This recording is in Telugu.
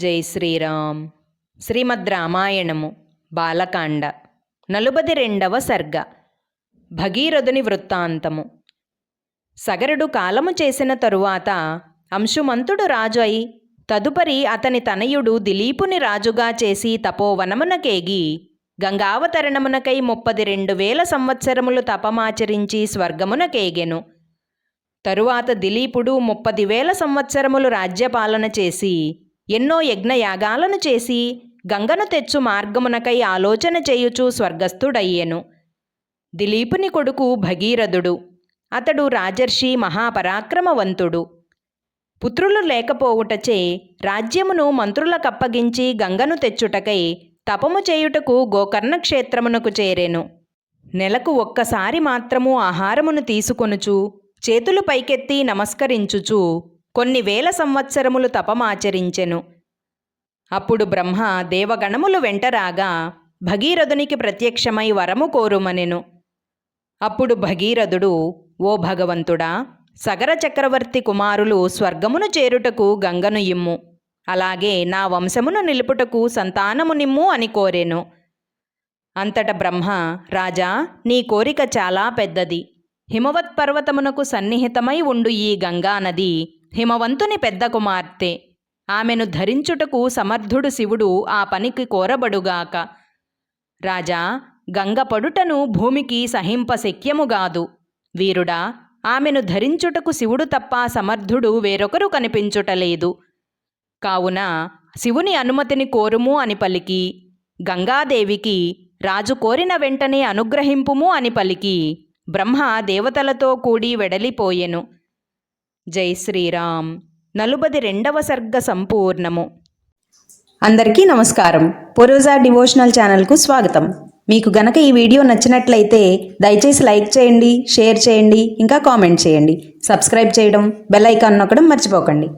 జై శ్రీరామ్. శ్రీమద్ రామాయణము బాలకాండ 42వ సర్గ. భగీరథుని వృత్తాంతము. సగరుడు కాలము చేసిన తరువాత అంశుమంతుడు రాజు అయి తదుపరి అతని తనయుడు దిలీపుని రాజుగా చేసి తపోవనమునకేగి గంగావతరణమునకై 32,000 సంవత్సరములు తపమాచరించి స్వర్గమునకేగెను. తరువాత దిలీపుడు 30,000 సంవత్సరములు రాజ్యపాలన చేసి ఎన్నో యజ్ఞయాగాలను చేసి గంగను తెచ్చు మార్గమునకై ఆలోచన చేయుచు స్వర్గస్థుడయ్యెను. దిలీపుని కొడుకు భగీరథుడు. అతడు రాజర్షి మహాపరాక్రమవంతుడు. పుత్రులు లేకపోవుటచే రాజ్యమును మంత్రులకప్పగించి గంగను తెచ్చుటకై తపము చేయుటకు గోకర్ణ క్షేత్రమునకు చేరెను. నెలకు ఒక్కసారి మాత్రము ఆహారమును తీసుకొనుచు చేతులు పైకెత్తి నమస్కరించుచు కొన్ని వేల సంవత్సరములు తపమాచరించెను. అప్పుడు బ్రహ్మ దేవగణములు వెంటరాగా భగీరథునికి ప్రత్యక్షమై వరము కోరుమనెను. అప్పుడు భగీరథుడు, ఓ భగవంతుడా, సగర చక్రవర్తి కుమారులు స్వర్గమును చేరుటకు గంగను ఇమ్ము, అలాగే నా వంశమును నిలుపుటకు సంతానము నిమ్ము అని కోరెను. అంతట బ్రహ్మ, రాజా, నీ కోరిక చాలా పెద్దది. హిమవత్ పర్వతమునకు సన్నిహితమై ఉండు ఈ గంగానది హిమవంతుని పెద్ద కుమార్తె. ఆమెను ధరించుటకు సమర్థుడు శివుడు ఆ పనికి కోరబడుగాక. రాజా, గంగ పడుటను భూమికి సహింపశక్యముగాదు. వీరుడా, ఆమెను ధరించుటకు శివుడు తప్ప సమర్థుడు వేరొకరు కనిపించుటలేదు. కావున శివుని అనుమతిని కోరుము అని పలికి గంగాదేవికి రాజు కోరిన వెంటనే అనుగ్రహింపుము అని పలికి బ్రహ్మ దేవతలతో కూడి వెడలిపోయెను. జై శ్రీరామ్. 42వ సర్గ సంపూర్ణము. అందరికీ నమస్కారం. పూర్వజ డివోషనల్ ఛానల్కు స్వాగతం. మీకు గనక ఈ వీడియో నచ్చినట్లయితే దయచేసి లైక్ చేయండి, షేర్ చేయండి, ఇంకా కామెంట్ చేయండి. సబ్స్క్రైబ్ చేయడం, బెల్ ఐకాన్ నొక్కడం మర్చిపోకండి.